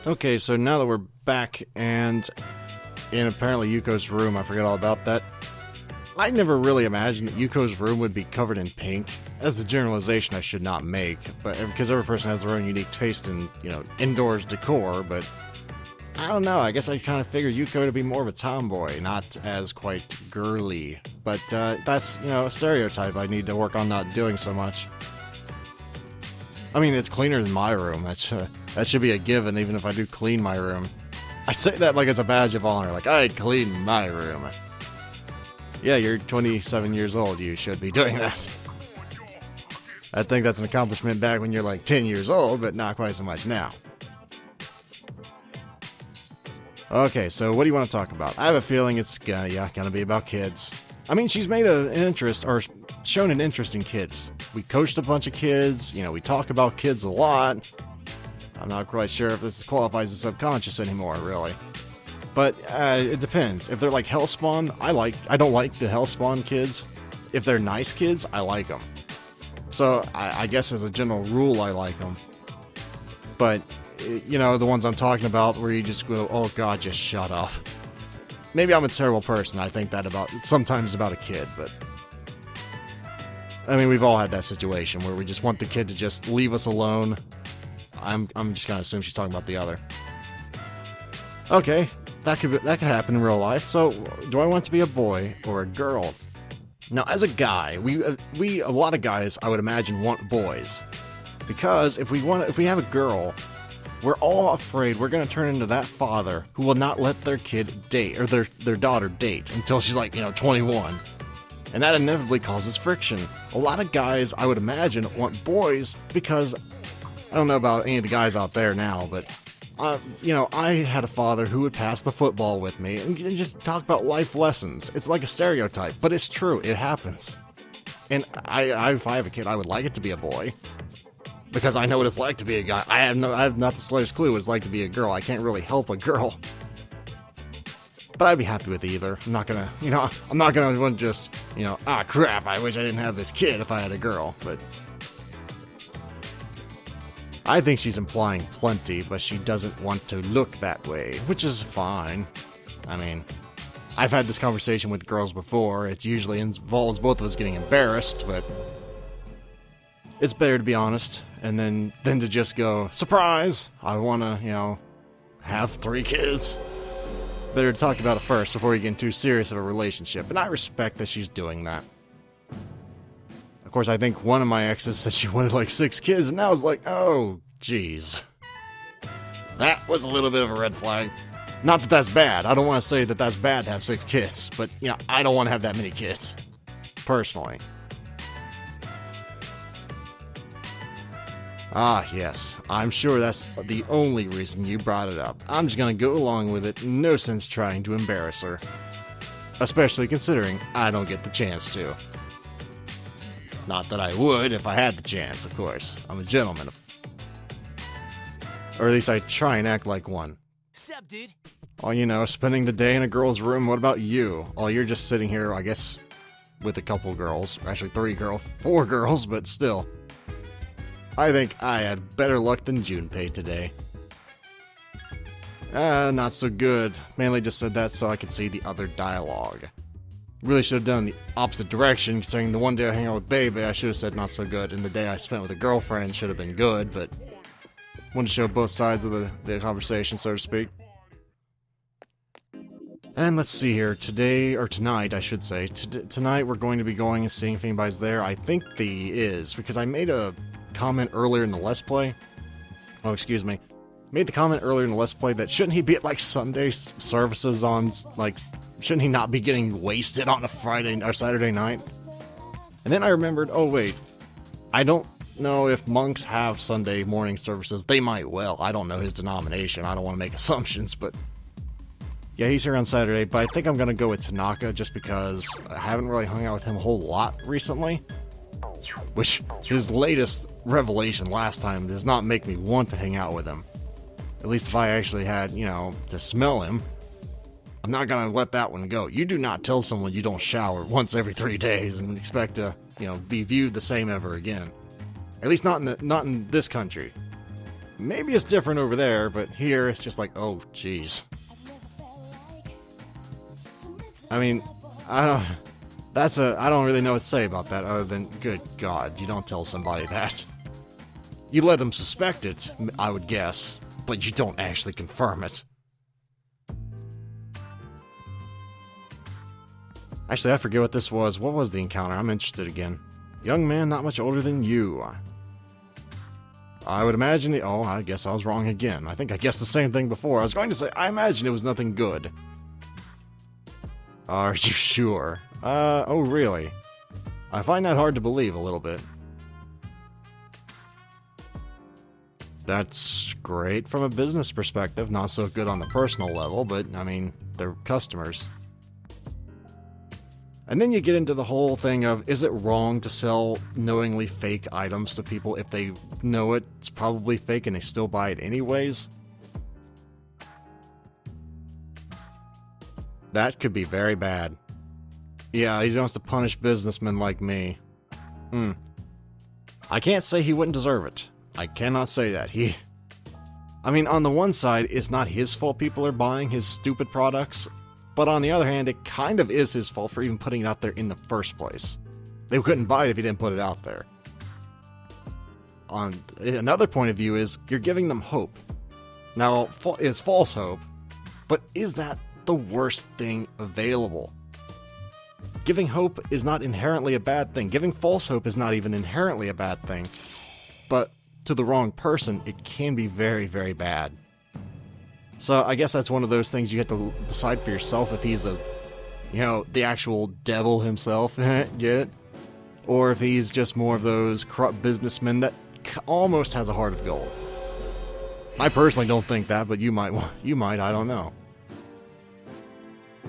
Okay, so now that we're back and in apparently Yuko's room, I forgot all about that. I never really imagined that Yuko's room would be covered in pink. That's a generalization I should not make, but because every person has their own unique taste in, indoors decor, but I don't know, I guess I kind of figured Yuko to be more of a tomboy, not as quite girly. But that's, a stereotype I need to work on not doing so much. I mean, it's cleaner than my room. That should be a given, even if I do clean my room. I say that like it's a badge of honor, like, I clean my room. Yeah, you're 27 years old, you should be doing that. I think that's an accomplishment back when you're like 10 years old, but not quite so much now. Okay, so what do you want to talk about? I have a feeling it's gonna be about kids. I mean, she's made an interest, or shown an interest in kids. We coached a bunch of kids, we talk about kids a lot. I'm not quite sure if this qualifies as subconscious anymore, really. But it depends. If they're like Hellspawn, I don't like the Hellspawn kids. If they're nice kids, I like them. So I guess as a general rule, I like them. But, the ones I'm talking about where you just go, oh god, just shut up. Maybe I'm a terrible person. I think that sometimes about a kid, but I mean, we've all had that situation where we just want the kid to just leave us alone. I'm just gonna assume she's talking about the other. Okay, that could happen in real life. So, do I want it to be a boy or a girl? Now, as a guy, a lot of guys, I would imagine, want boys, because if we have a girl, we're all afraid we're going to turn into that father who will not let their kid date, or their daughter date, until she's like, 21. And that inevitably causes friction. A lot of guys, I would imagine, want boys because, I don't know about any of the guys out there now, but, I had a father who would pass the football with me and just talk about life lessons. It's like a stereotype, but it's true. It happens. And if I have a kid, I would like it to be a boy. Because I know what it's like to be a guy. I have not the slightest clue what it's like to be a girl. I can't really help a girl. But I'd be happy with either. I'm not gonna, I'm not gonna want to just, crap, I wish I didn't have this kid if I had a girl. But I think she's implying plenty, but she doesn't want to look that way, which is fine. I mean, I've had this conversation with girls before. It usually involves both of us getting embarrassed, but it's better to be honest, and then to just go, surprise, I want to, have 3 kids. Better to talk about it first before you get too serious of a relationship, and I respect that she's doing that. Of course, I think one of my exes said she wanted like 6 kids, and I was like, oh, jeez. That was a little bit of a red flag. Not that that's bad. I don't want to say that that's bad to have 6 kids, but, I don't want to have that many kids. Personally. Ah, yes. I'm sure that's the only reason you brought it up. I'm just gonna go along with it. No sense trying to embarrass her. Especially considering I don't get the chance to. Not that I would if I had the chance, of course. I'm a gentleman. Or at least I try and act like one. Sup, dude? Oh, spending the day in a girl's room. What about you? Oh, you're just sitting here, I guess, with a couple girls. Actually, 4 girls, but still. I think I had better luck than Junpei today. Not so good. Mainly just said that so I could see the other dialogue. Really should have done the opposite direction, considering the one day I hang out with Baby, I should have said not so good, and the day I spent with a girlfriend should have been good, but wanted to show both sides of the conversation, so to speak. And let's see here, tonight, I should say. Tonight we're going to be going and seeing if anybody's there. I think he is, because I made a comment earlier in the Let's Play. Oh, excuse me. Made the comment earlier in the Let's Play that shouldn't he be at, like, Sunday services on, like, shouldn't he not be getting wasted on a Friday or Saturday night? And then I remembered, oh, wait. I don't know if monks have Sunday morning services. They might well. I don't know his denomination. I don't want to make assumptions, but yeah, he's here on Saturday, but I think I'm going to go with Tanaka just because I haven't really hung out with him a whole lot recently. Which, his latest revelation last time does not make me want to hang out with him. At least if I actually had, to smell him. I'm not gonna let that one go. You do not tell someone you don't shower once every 3 days and expect to, be viewed the same ever again. At least not in this country. Maybe it's different over there, but here it's just like, oh, jeez. I mean, I don't really know what to say about that other than, good God, you don't tell somebody that. You let them suspect it, I would guess, but you don't actually confirm it. Actually, I forget what this was. What was the encounter? I'm interested again. Young man not much older than you. I would imagine... Oh, I guess I was wrong again. I think I guessed the same thing before. I was going to say, I imagine it was nothing good. Are you sure? Oh really? I find that hard to believe a little bit. That's great from a business perspective, not so good on the personal level, but, I mean, they're customers. And then you get into the whole thing of, is it wrong to sell knowingly fake items to people if they know it's probably fake and they still buy it anyways? That could be very bad. Yeah, he wants to punish businessmen like me. I can't say he wouldn't deserve it. I cannot say that. I mean, on the one side, it's not his fault people are buying his stupid products. But on the other hand, it kind of is his fault for even putting it out there in the first place. They couldn't buy it if he didn't put it out there. On another point of view is, you're giving them hope. Now, it's false hope, but is that the worst thing available? Giving hope is not inherently a bad thing. Giving false hope is not even inherently a bad thing. But to the wrong person, it can be very, very bad. So I guess that's one of those things you have to decide for yourself if he's the actual devil himself, get it? Or if he's just more of those corrupt businessmen that almost has a heart of gold. I personally don't think that, but you might, I don't know.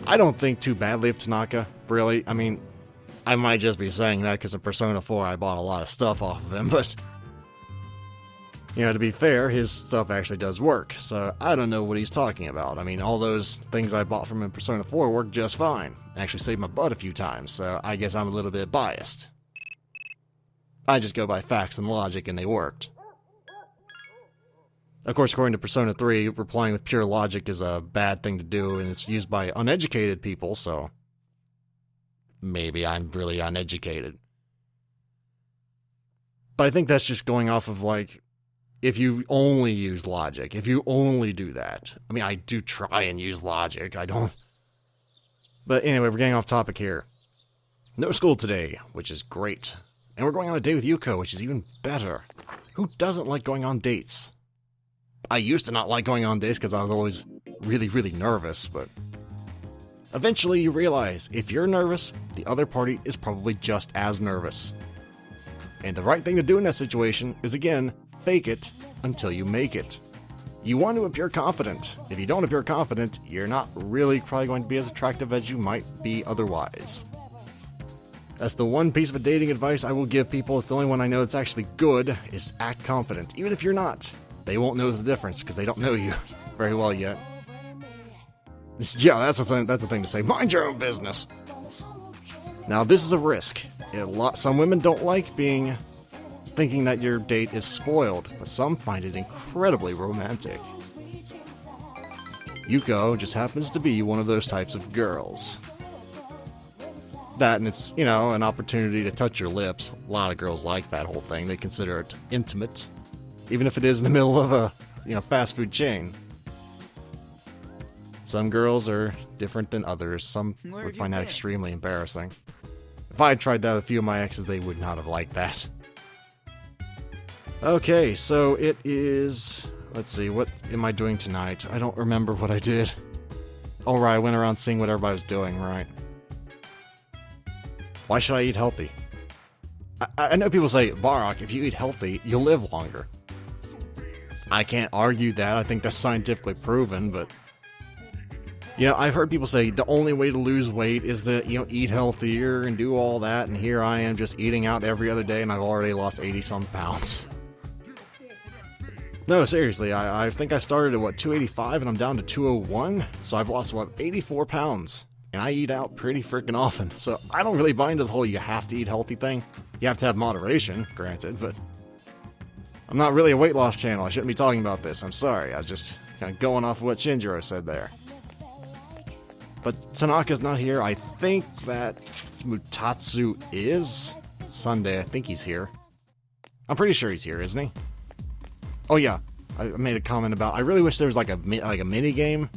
I don't think too badly of Tanaka, really. I mean, I might just be saying that because in Persona 4 I bought a lot of stuff off of him, but... to be fair, his stuff actually does work, so I don't know what he's talking about. I mean, all those things I bought from him in Persona 4 worked just fine. Actually saved my butt a few times, so I guess I'm a little bit biased. I just go by facts and logic, and they worked. Of course, according to Persona 3, replying with pure logic is a bad thing to do, and it's used by uneducated people, so... maybe I'm really uneducated. But I think that's just going off of, if you only use logic, if you only do that. I mean, I do try and use logic, I don't... But anyway, we're getting off topic here. No school today, which is great. And we're going on a date with Yuko, which is even better. Who doesn't like going on dates? I used to not like going on dates because I was always really, really nervous, but... eventually you realize, if you're nervous, the other party is probably just as nervous. And the right thing to do in that situation is, again, fake it until you make it. You want to appear confident. If you don't appear confident, you're not really probably going to be as attractive as you might be otherwise. That's the one piece of dating advice I will give people. It's the only one I know that's actually good, is act confident. Even if you're not, they won't know the difference because they don't know you very well yet. Yeah, that's the thing to say. Mind your own business. Now, this is a risk. Some women don't like thinking that your date is spoiled, but some find it incredibly romantic. Yuko just happens to be one of those types of girls. That, and it's, an opportunity to touch your lips. A lot of girls like that whole thing. They consider it intimate, even if it is in the middle of a, fast food chain. Some girls are different than others. Some would find that extremely embarrassing. If I had tried that with a few of my exes, they would not have liked that. Okay, so it is... let's see, what am I doing tonight? I don't remember what I did. Oh, right, I went around seeing what everybody was doing, right. Why should I eat healthy? I know people say, Barak, if you eat healthy, you'll live longer. I can't argue that. I think that's scientifically proven, but... I've heard people say the only way to lose weight is to, eat healthier and do all that, and here I am just eating out every other day, and I've already lost 80-some pounds. No, seriously, I think I started at, 285, and I'm down to 201, so I've lost, 84 pounds. And I eat out pretty freaking often, so I don't really buy into the whole you have to eat healthy thing. You have to have moderation, granted, but... I'm not really a weight loss channel. I shouldn't be talking about this. I'm sorry. I was just kind of going off of what Shinjiro said there. But Tanaka's not here. I think that Mutatsu is. Sunday, I think he's here. I'm pretty sure he's here, isn't he? Oh yeah, I made a comment about, I really wish there was like a mini game.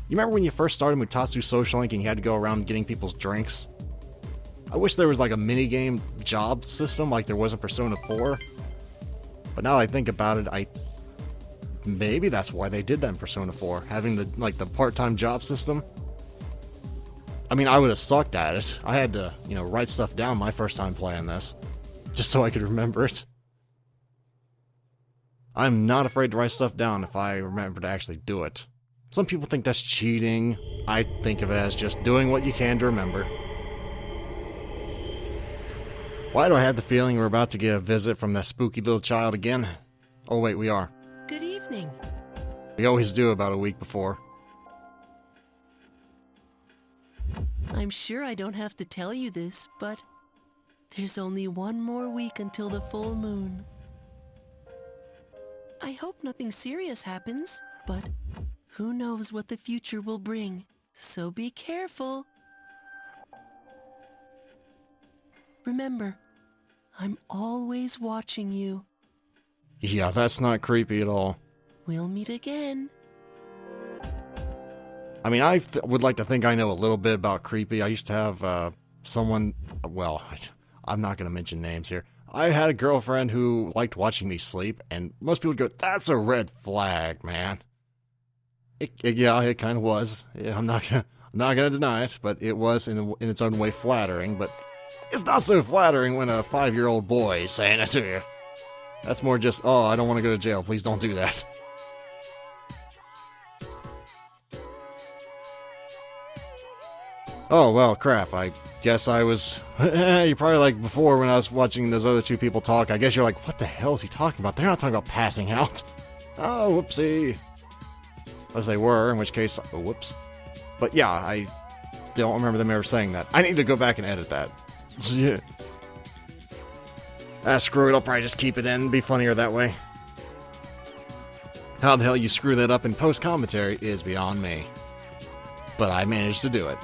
You remember when you first started Mutatsu Social Link and you had to go around getting people's drinks? I wish there was like a mini game job system like there was in Persona 4. But now that I think about it, maybe that's why they did that in Persona 4, having the part-time job system. I mean, I would have sucked at it. I had to, write stuff down my first time playing this, just so I could remember it. I'm not afraid to write stuff down if I remember to actually do it. Some people think that's cheating. I think of it as just doing what you can to remember. Why do I have the feeling we're about to get a visit from that spooky little child again? Oh wait, we are. Good evening. We always do about a week before. I'm sure I don't have to tell you this, but there's only one more week until the full moon. I hope nothing serious happens, but who knows what the future will bring, so be careful. Remember, I'm always watching you. Yeah, that's not creepy at all. We'll meet again. I mean, I would like to think I know a little bit about creepy. I used to have someone, well, I'm not going to mention names here. I had a girlfriend who liked watching me sleep, and most people would go, that's a red flag, man. Yeah, it kind of was. Yeah, I'm not gonna deny it, but it was in its own way flattering, but it's not so flattering when a 5-year-old boy is saying it to you. That's more just, oh, I don't want to go to jail, please don't do that. Oh, well, crap, I guess I was... You're probably like before when I was watching those other two people talk, I guess you're like, what the hell is he talking about? They're not talking about passing out. Oh, whoopsie. Unless they were, in which case, oh, whoops. But yeah, I don't remember them ever saying that. I need to go back and edit that. Yeah. Screw it, I'll probably just keep it in, be funnier that way. How the hell you screw that up in post-commentary is beyond me. But I managed to do it.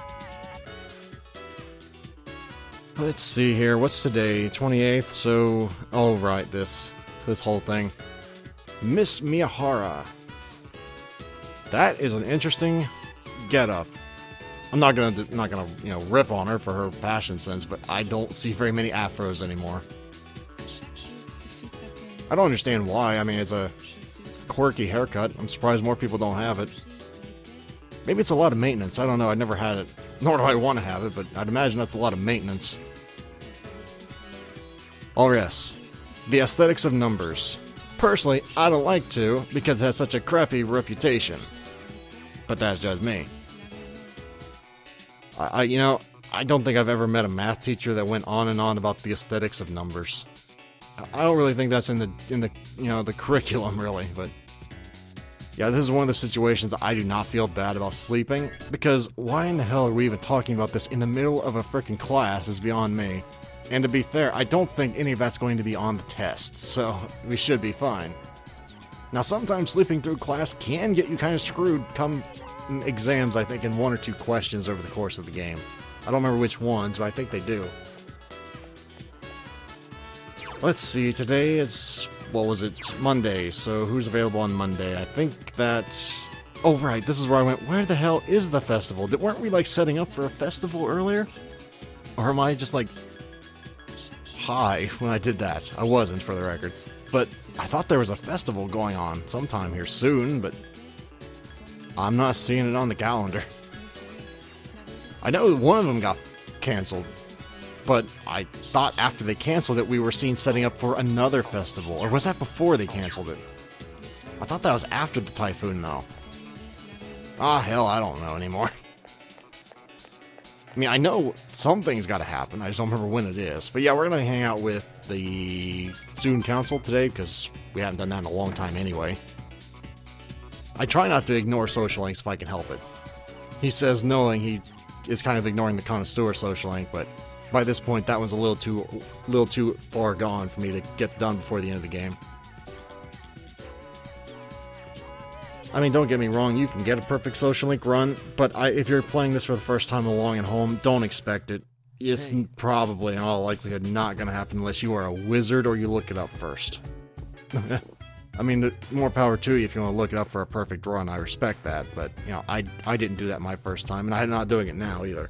Let's see here, what's today? 28th, so... Oh, right, this whole thing. Miss Miyahara. That is an interesting getup. I'm not gonna, rip on her for her fashion sense, but I don't see very many afros anymore. I don't understand why. I mean, it's a quirky haircut. I'm surprised more people don't have it. Maybe it's a lot of maintenance. I don't know. I never had it. Nor do I want to have it, but I'd imagine that's a lot of maintenance. Oh yes. The aesthetics of numbers. Personally, I don't like to, because it has such a crappy reputation. But that's just me. I don't think I've ever met a math teacher that went on and on about the aesthetics of numbers. I don't really think that's in the curriculum, really, but... Yeah, this is one of the situations that I do not feel bad about sleeping, because why in the hell are we even talking about this in the middle of a frickin' class is beyond me. And to be fair, I don't think any of that's going to be on the test, so we should be fine. Now, sometimes sleeping through class can get you kind of screwed come exams, I think, in 1 or 2 questions over the course of the game. I don't remember which ones, but I think they do. Let's see, today it's... What was it? Monday, so who's available on Monday? I think that... Oh, right, this is where I went, where the hell is the festival? Weren't we, setting up for a festival earlier? Or am I just, high when I did that? I wasn't, for the record. But I thought there was a festival going on sometime here soon, but... I'm not seeing it on the calendar. I know one of them got canceled. But I thought after they canceled it, we were seen setting up for another festival. Or was that before they canceled it? I thought that was after the typhoon, though. Ah, hell, I don't know anymore. I mean, I know something's got to happen. I just don't remember when it is. But yeah, we're going to hang out with the Student Council today, because we haven't done that in a long time anyway. I try not to ignore social links if I can help it. He says knowing he is kind of ignoring the connoisseur social link, but... By this point, that was a little too far gone for me to get done before the end of the game. I mean, don't get me wrong, you can get a perfect Social Link run, but if you're playing this for the first time along at home, don't expect it. It's probably, in all likelihood, not going to happen unless you are a wizard or you look it up first. I mean, more power to you if you want to look it up for a perfect run. I respect that, but, you know, I didn't do that my first time, and I'm not doing it now either.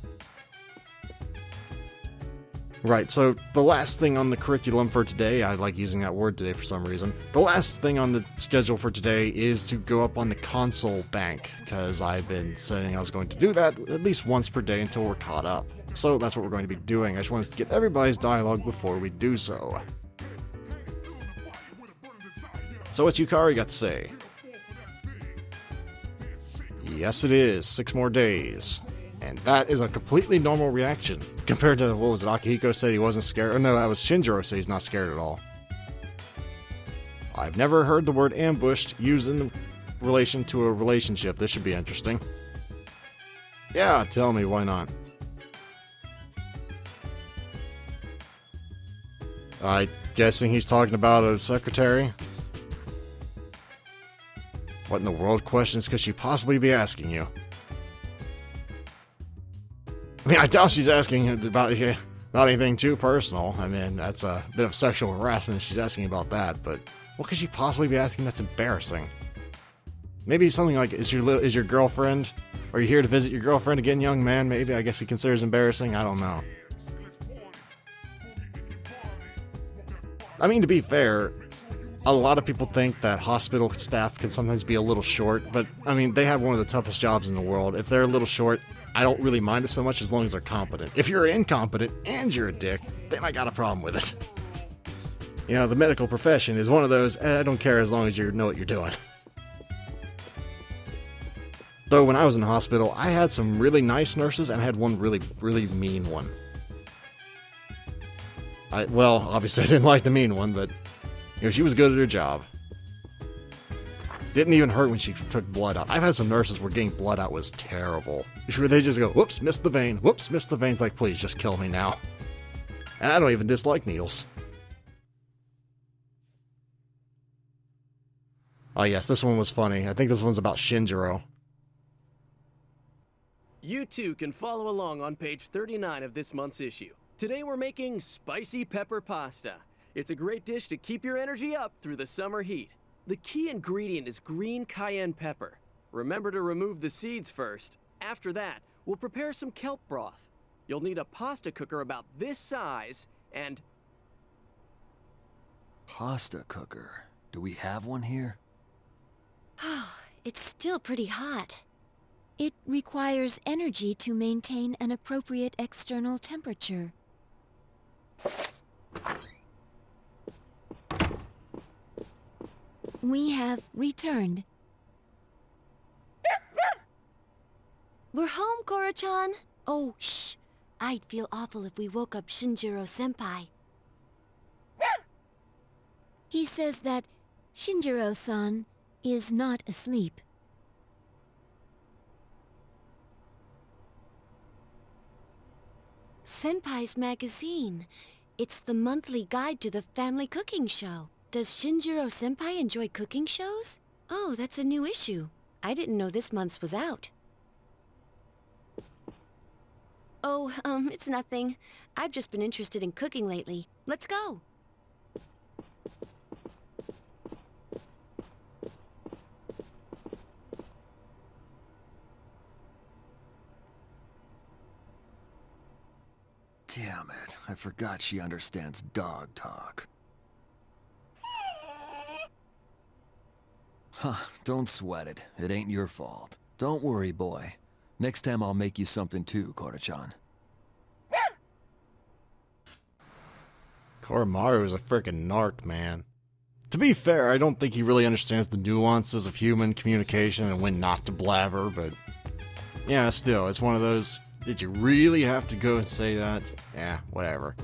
Right, so the last thing on the curriculum for today, I like using that word today for some reason. The last thing on the schedule for today is to go up on the console bank, because I've been saying I was going to do that at least once per day until we're caught up. So that's what we're going to be doing. I just wanted to get everybody's dialogue before we do so. So what's Yukari got to say? Yes, it is. 6 more days. And that is a completely normal reaction. Compared to, what was it, Akihiko said he wasn't scared? Or no, that was Shinjiro said he's not scared at all. I've never heard the word ambushed used in relation to a relationship. This should be interesting. Yeah, tell me, why not? I'm guessing he's talking about a secretary? What in the world questions could she possibly be asking you? I mean, I doubt she's asking about anything too personal. I mean, that's a bit of sexual harassment if she's asking about that, but what could she possibly be asking that's embarrassing? Maybe something like, is your girlfriend? Are you here to visit your girlfriend again, young man? Maybe, I guess he considers embarrassing. I don't know. I mean, to be fair, a lot of people think that hospital staff can sometimes be a little short, but, I mean, they have one of the toughest jobs in the world. If they're a little short, I don't really mind it so much as long as they're competent. If you're incompetent and you're a dick, then I got a problem with it. You know, the medical profession is one of those, I don't care as long as you know what you're doing. Though when I was in the hospital, I had some really nice nurses and I had one really, really mean one. Well, obviously I didn't like the mean one, but you know, she was good at her job. Didn't even hurt when she took blood out. I've had some nurses where getting blood out was terrible. They just go, whoops, missed the vein. Whoops, missed the vein. It's like, please, just kill me now. And I don't even dislike needles. Oh yes, this one was funny. I think this one's about Shinjiro. You too can follow along on page 39 of this month's issue. Today we're making spicy pepper pasta. It's a great dish to keep your energy up through the summer heat. The key ingredient is green cayenne pepper. Remember to remove the seeds first. After that, we'll prepare some kelp broth. You'll need a pasta cooker about this size and... Pasta cooker? Do we have one here? Oh, it's still pretty hot. It requires energy to maintain an appropriate external temperature. We have returned. We're home, Koro-chan. Oh, shh. I'd feel awful if we woke up Shinjiro-senpai. He says that Shinjiro-san is not asleep. Senpai's magazine. It's the monthly guide to the family cooking show. Does Shinjiro-senpai enjoy cooking shows? Oh, that's a new issue. I didn't know this month's was out. Oh, it's nothing. I've just been interested in cooking lately. Let's go. Damn it, I forgot she understands dog talk. Huh, don't sweat it. It ain't your fault. Don't worry, boy. Next time I'll make you something too, Koro-chan. Koromaru is a frickin' narc, man. To be fair, I don't think he really understands the nuances of human communication and when not to blabber, but... yeah, still, it's one of those... did you really have to go and say that? Yeah, whatever.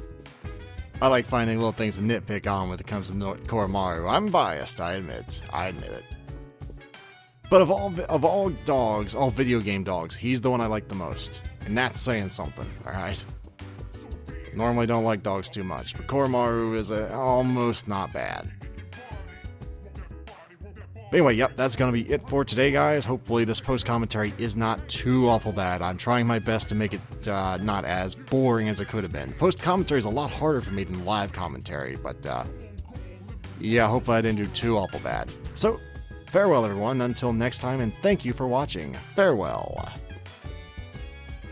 I like finding little things to nitpick on when it comes to Koromaru. I'm biased, I admit it. But of all dogs, all video game dogs, he's the one I like the most. And that's saying something, alright? Normally don't like dogs too much, but Koromaru is almost not bad. But anyway, yep, that's going to be it for today, guys. Hopefully this post-commentary is not too awful bad. I'm trying my best to make it not as boring as it could have been. Post-commentary is a lot harder for me than live commentary, but yeah, hopefully I didn't do too awful bad. So, farewell everyone, until next time, and thank you for watching. Farewell.